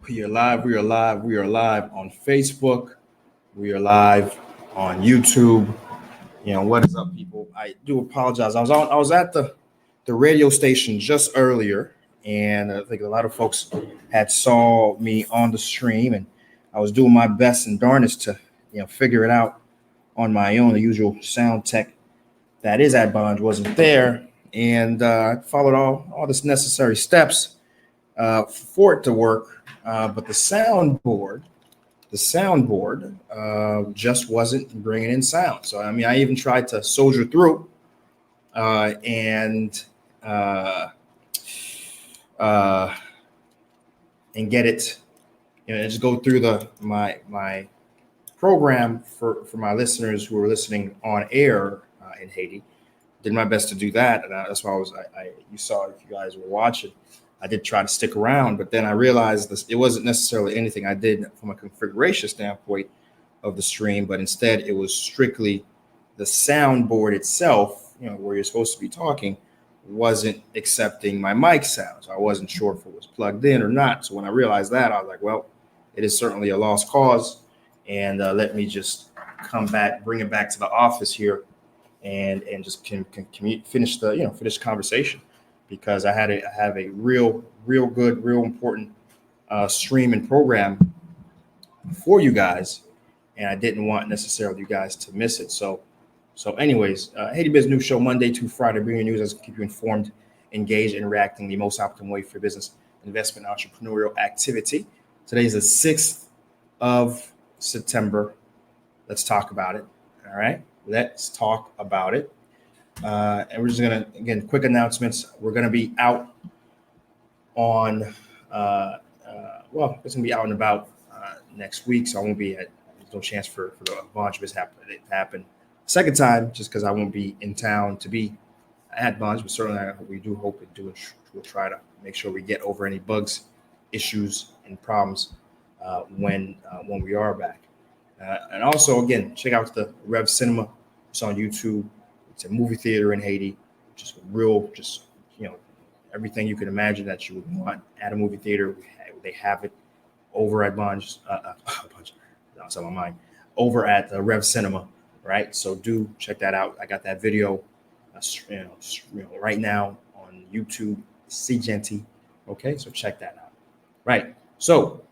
We are live. We are live. We are live on Facebook. We are live on YouTube. What is up, people? I do apologize. I was at the radio station just earlier, and I think a lot of folks had saw me on the stream, and I was doing my best and darnest to figure it out on my own. The usual sound tech that is at Bond wasn't there, and I followed all this necessary steps for it to work. But the soundboard just wasn't bringing in sound. So I mean, I even tried to soldier through and uh, uh, and get it, and just go through my program for my listeners who are listening on air in Haiti. Did my best to do that, and that's why you saw if you guys were watching. I did try to stick around, but then I realized it wasn't necessarily anything I did from a configuration standpoint of the stream, but instead it was strictly the soundboard itself, where you're supposed to be talking, wasn't accepting my mic sound. So I wasn't sure if it was plugged in or not. So when I realized that, I was like, well, it is certainly a lost cause. And let me just come back, bring it back to the office here and just finish the conversation, because I have a real good, real important stream and program for you guys, and I didn't want necessarily you guys to miss it. Anyways, Haiti Biz News Show, Monday to Friday, bringing you news as keep you informed, engaged, and reacting the most optimal way for business, investment, entrepreneurial activity. Today is the 6th of September. Let's talk about it. All right, let's talk about it. And we're just gonna, again, quick announcements. We're gonna be out on it's gonna be out and about next week, so I won't be at. There's no chance for the Bonge to happen second time, just because I won't be in town to be at Bonge. But certainly, we do hope we'll try to make sure we get over any bugs, issues, and problems when we are back. And also, again, check out the Rev Cinema. It's on YouTube. It's a movie theater in Haiti, just everything you can imagine that you would want at a movie theater. They have it over at Bunch. That's on my mind. Over at the Rev Cinema, right? So do check that out. I got that video, right now on YouTube. See Genti. Okay, so check that out. Right. So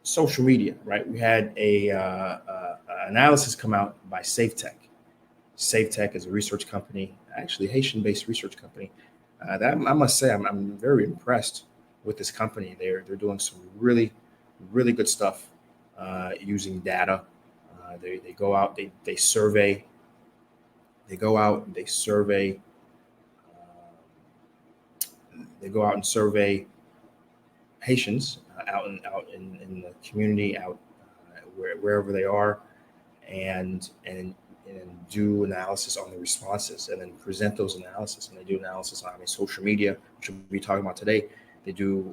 social media, right? We had a analysis come out by SafeTech. SafeTech is a research company, actually Haitian-based research company. That I must say, I'm very impressed with this company. They're doing some really good stuff using data. They go out, they survey. They go out and they survey. They go out and survey Haitians out in the community, out wherever they are, and do analysis on the responses, and then present those analysis. And they do analysis on social media, which we'll be talking about today. They do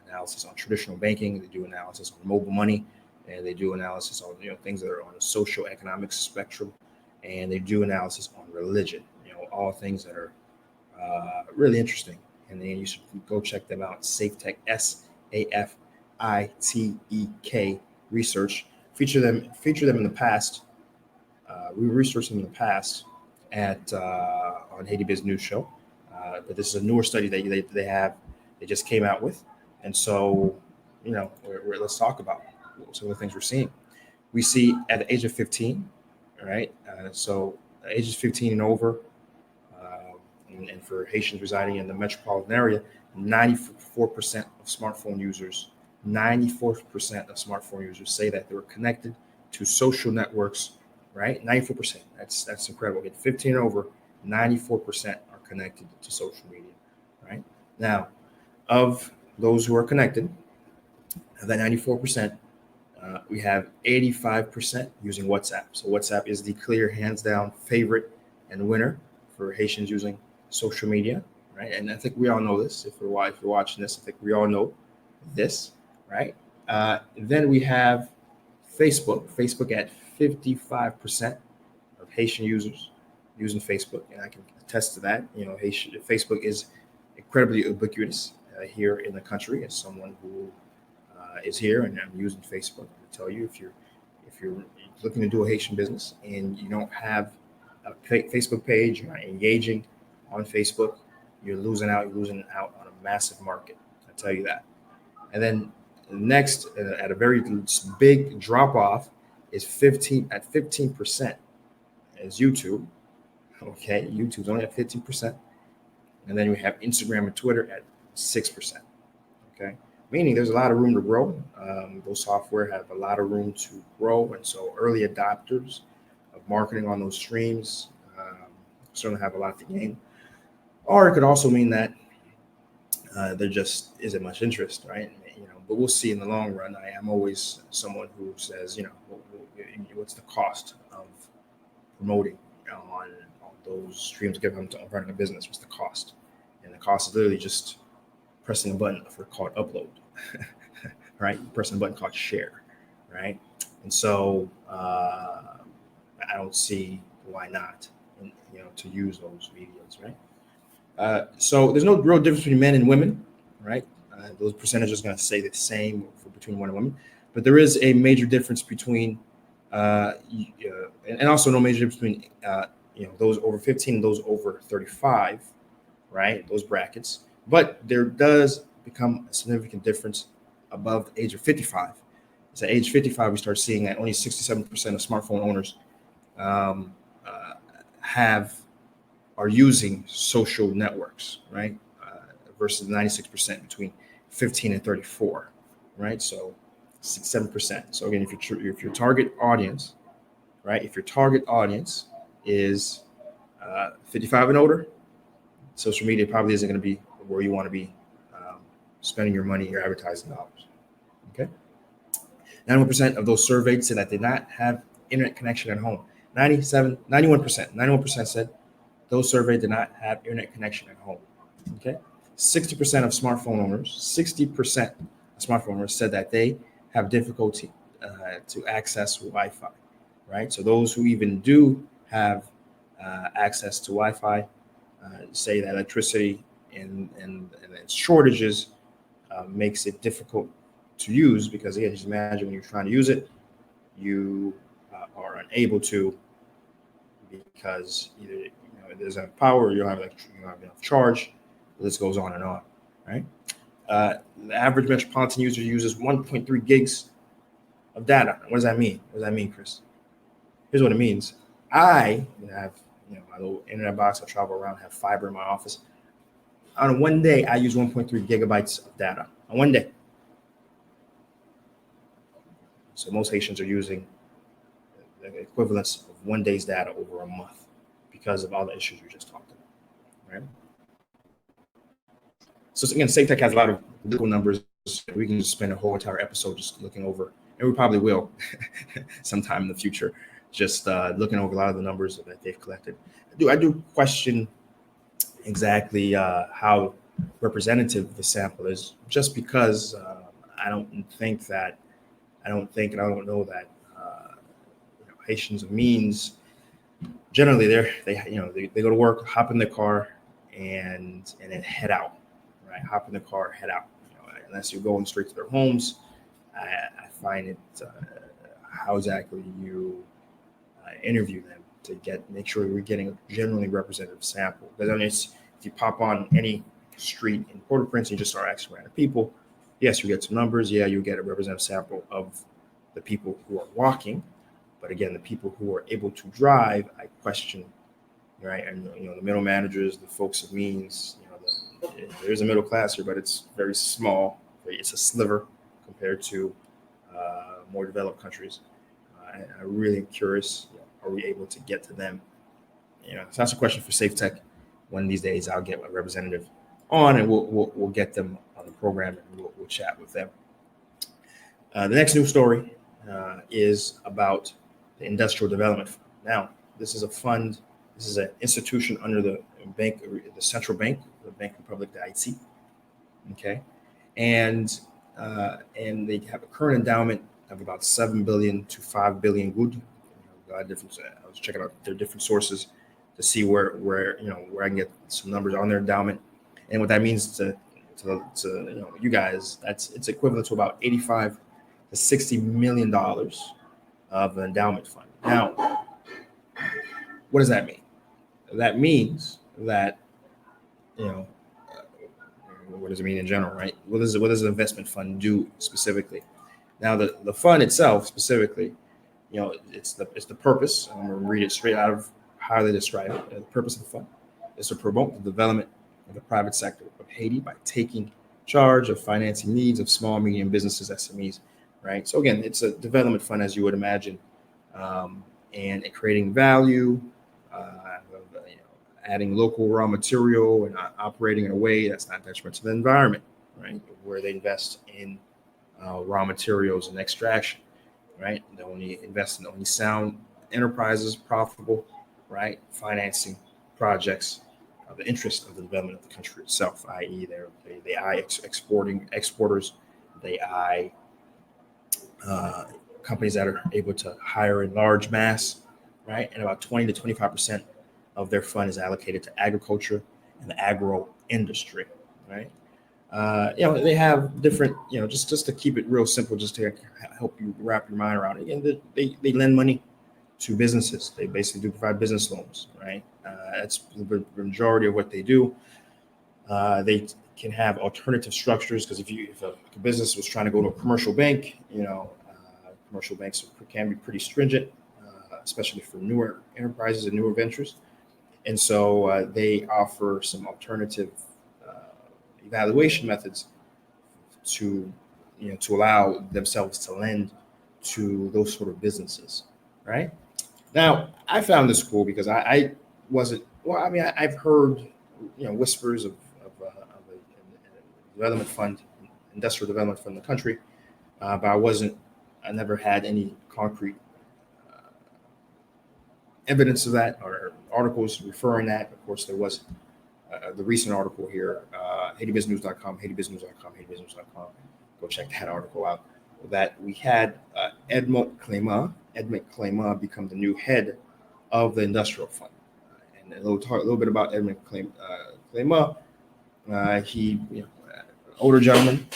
analysis on traditional banking. They do analysis on mobile money, and they do analysis on things that are on a social economic spectrum, and they do analysis on religion. All things that are really interesting. And then you should go check them out. SafeTech, SAFITEK research. Feature them in the past. We researched them in the past on Haiti Biz News Show, but this is a newer study that they just came out with, and so let's talk about some of the things we're seeing. We see at the age of 15, all right. So ages 15 and over, and for Haitians residing in the metropolitan area, 94% of smartphone users, 94% of smartphone users say that they were connected to social networks. Right, 94%. That's incredible. At 15 and over, 94% are connected to social media. Right now, of those who are connected, of that 94%, we have 85% using WhatsApp. So WhatsApp is the clear, hands down favorite and winner for Haitians using social media. Right, and I think we all know this. If you're watching this, I think we all know this. Right. Then we have Facebook. Facebook at 55% of Haitian users using Facebook, and I can attest to that. Facebook is incredibly ubiquitous here in the country. As someone who is here, and I'm using Facebook to tell you if you're looking to do a Haitian business and you don't have a Facebook page, you're not engaging on Facebook, you're losing out. You're losing out on a massive market. I tell you that. And then next, at a very big drop off, is 15% is YouTube. Okay, YouTube's only at 15%, and then we have Instagram and Twitter at 6%. Okay, meaning there's a lot of room to grow. Those software have a lot of room to grow, and so early adopters of marketing on those streams certainly have a lot to gain. Or it could also mean that there just isn't much interest, right? But we'll see in the long run. I am always someone who says, what's the cost of promoting on those streams? Give them to running a business. What's the cost? And the cost is literally just pressing a button called upload, right? Pressing a button called share, right? And so I don't see why not, to use those mediums, right? So there's no real difference between men and women, right? Those percentages are going to stay the same between men and women, but there is a major difference between, and also no major difference between, those over 15 and those over 35, right? Those brackets. But there does become a significant difference above the age of 55. It's at age 55 we start seeing that only 67% of smartphone owners are using social networks, right? Versus 96% between 15 and 34, right? So 7%. So again, if your target audience, right? If your target audience is 55 and older, social media probably isn't going to be where you want to be spending your money, your advertising dollars. Okay. 91% of those surveyed said that they did not have internet connection at home. 91% said those surveyed did not have internet connection at home. Okay. 60% of smartphone owners said that they have difficulty to access Wi-Fi, right? So those who even do have access to Wi-Fi say that electricity and shortages makes it difficult to use, because again, just imagine when you're trying to use it, you are unable to, because either there's enough power, or you don't have enough charge. This goes on and on, right? The average metropolitan user uses 1.3 gigs of data. What does that mean? What does that mean, Chris? Here's what it means. I have my little internet box. I travel around, have fiber in my office. On one day, I use 1.3 gigabytes of data. On one day. So most Haitians are using the equivalence of one day's data over a month because of all the issues we just talked about, right? So again, SafeTech has a lot of political numbers. We can just spend a whole entire episode just looking over, and we probably will sometime in the future, just looking over a lot of the numbers that they've collected. I do question exactly how representative the sample is, just because I don't know that Haitians of means generally they go to work, hop in their car, and then head out. Right, hop in the car, head out. Unless you're going straight to their homes, I find it how exactly you interview them to make sure we're getting a generally representative sample. Because if you pop on any street in Port-au-Prince and you just start asking random people, yes, you get some numbers. Yeah, you get a representative sample of the people who are walking. But again, the people who are able to drive, I question. Right, and the middle managers, the folks of means. There's a middle class here, but it's very small. It's a sliver compared to more developed countries. I really am curious, are we able to get to them? So that's a question for SafeTech. One of these days, I'll get my representative on, and we'll get them on the program, and we'll chat with them. The next news story is about the Industrial Development Fund. Now, this is a fund. This is an institution under the central bank, the Bank Republic de Haiti. Okay, and they have a current endowment of about 7 billion to 5 billion good. I was checking out their different sources to see where I can get some numbers on their endowment, and what that means to to you guys, it's equivalent to about 85 to 60 million dollars of an endowment fund. Now, what does that mean? That means that you know what does it mean in general, right? What does an investment fund do specifically? Now, the fund itself specifically, it's the purpose. I'm going to read it straight out of how they describe it. The purpose of the fund is to promote the development of the private sector of Haiti by taking charge of financing needs of small, medium businesses, SMEs, right? So again, it's a development fund, as you would imagine, and creating value, adding local raw material and operating in a way that's not detrimental to the environment, right? Where they invest in raw materials and extraction, right? They only invest in only sound enterprises, profitable, right? Financing projects of the interest of the development of the country itself, i.e., they eye exporters, they eye companies that are able to hire in large mass, right? And about 20 to 25% of their fund is allocated to agriculture and the agro industry, right? They have different, just to keep it real simple, just to help you wrap your mind around it. Again, they lend money to businesses. They basically do provide business loans, right? That's the majority of what they do. They can have alternative structures because if a business was trying to go to a commercial bank, commercial banks can be pretty stringent, especially for newer enterprises and newer ventures. And so they offer some alternative evaluation methods to allow themselves to lend to those sort of businesses, right? Now, I found this cool because I wasn't, well, I mean, I've heard, whispers of a development fund, industrial development fund in the country, but I never had any concrete evidence of that or articles referring that. Of course, there was the recent article here, HaitiBizNews.com, HaitiBizNews.com. Go check that article out. That we had Edmond Clément become the new head of the industrial fund. And a little bit about Edmond Clément. He, older gentleman.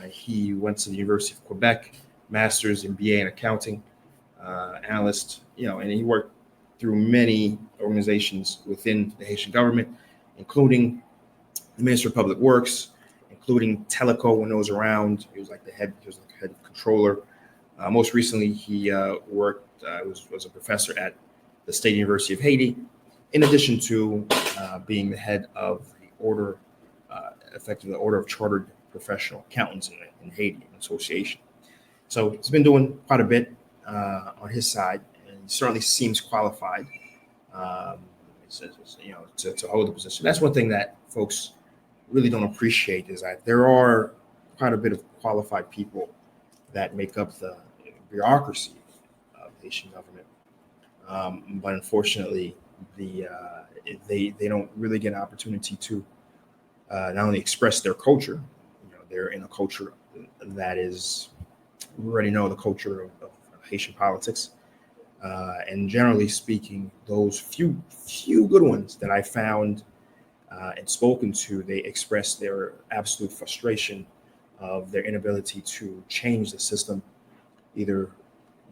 He went to the University of Quebec, master's and BA in accounting, analyst. And he worked through many organizations within the Haitian government, including the Ministry of Public Works, including Teleco when it was around. He was like the head controller. Most recently, he was a professor at the State University of Haiti, in addition to being the head of the order, effectively the Order of Chartered Professional Accountants in Haiti, an association. So he's been doing quite a bit on his side, and he certainly seems qualified to hold the position. That's one thing that folks really don't appreciate, is that there are quite a bit of qualified people that make up the bureaucracy of the Haitian government. But unfortunately, they don't really get an opportunity to not only express their culture. They're in a culture that is, we already know the culture of Haitian politics. And generally speaking, those few good ones that I found and spoken to, they express their absolute frustration of their inability to change the system, either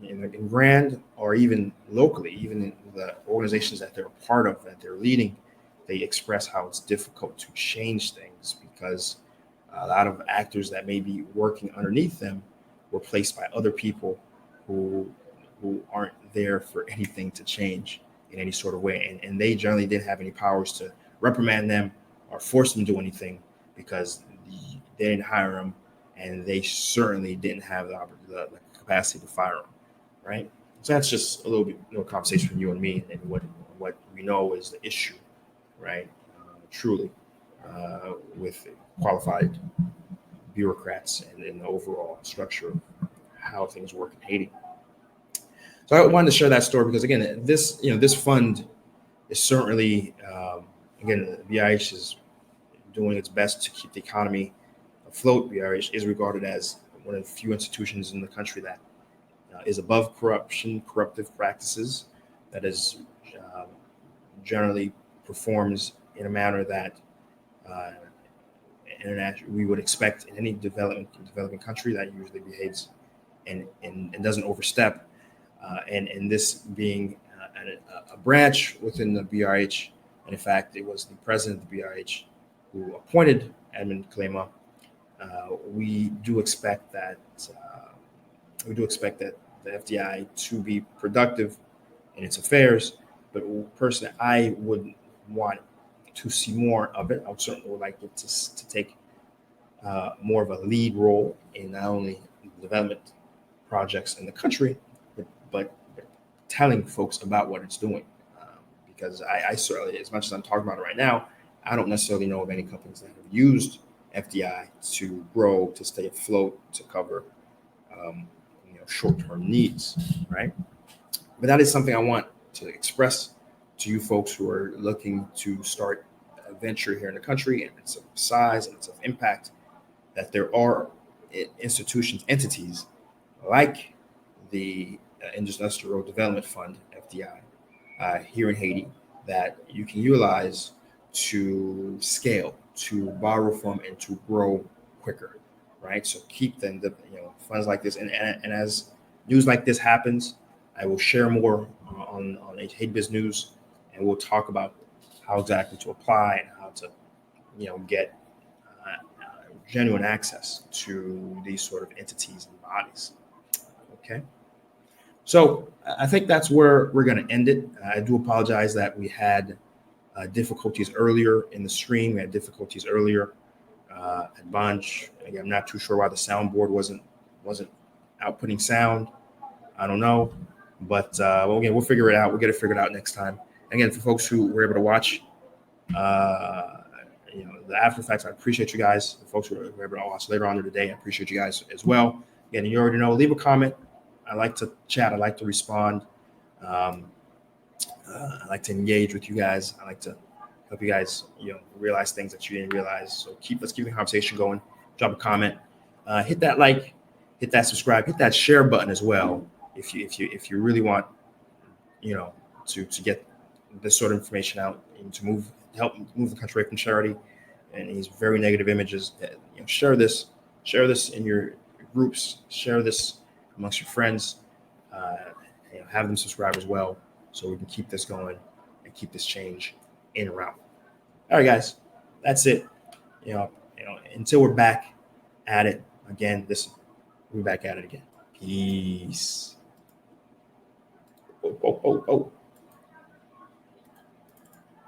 in grand or even locally, even in the organizations that they're a part of, that they're leading. They express how it's difficult to change things because a lot of actors that may be working underneath them were placed by other people who aren't there for anything to change in any sort of way. And they generally didn't have any powers to reprimand them or force them to do anything because they didn't hire them, and they certainly didn't have the capacity to fire them, right? So that's just a little bit conversation from you and me, and what we know is the issue, right? Truly, with qualified bureaucrats and in the overall structure of how things work in Haiti. So I wanted to share that story because, again, this fund is certainly, again, the BIH is doing its best to keep the economy afloat. BIH is regarded as one of the few institutions in the country that is above corruptive practices, that is generally performs in a manner that international. We would expect in any developing country that usually behaves and doesn't overstep. And this being a branch within the BRH, and in fact, it was the president of the BRH who appointed Edmund Kalema. We do expect that the FDI to be productive in its affairs, but personally, I would want to see more of it. I would certainly like it to take more of a lead role in not only development projects in the country, but telling folks about what it's doing. Because I certainly, as much as I'm talking about it right now, I don't necessarily know of any companies that have used FDI to grow, to stay afloat, to cover short-term needs, right? But that is something I want to express to you folks who are looking to start a venture here in the country, and it's of size and it's of impact, that there are institutions, entities like the Industrial Development Fund, FDI, here in Haiti, that you can utilize to scale, to borrow from, and to grow quicker, right? So keep them, funds like this, and as news like this happens, I will share more on Haiti Biz News, and we'll talk about how exactly to apply and how to, get genuine access to these sort of entities and bodies. Okay. So I think that's where we're going to end it. I do apologize that we had difficulties earlier in the stream. We had difficulties earlier at Bunch. Again, I'm not too sure why the soundboard wasn't outputting sound. I don't know, but again, we'll figure it out. We'll get it figured out next time. Again, for folks who were able to watch, the after effects, I appreciate you guys. The folks who were able to watch later on in the day, I appreciate you guys as well. Again, you already know, leave a comment. I like to chat. I like to respond. I like to engage with you guys. I like to help you guys, realize things that you didn't realize. So let's keep the conversation going. Drop a comment. Hit that like. Hit that subscribe. Hit that share button as well. If you really want, to get this sort of information out and to help move the country away from charity and these very negative images. Share this in your groups. Share this amongst your friends. Have them subscribe as well, so we can keep this going and keep this change in and around. All right, guys, that's it. Until we're back at it again. We're back at it again. Peace. Oh.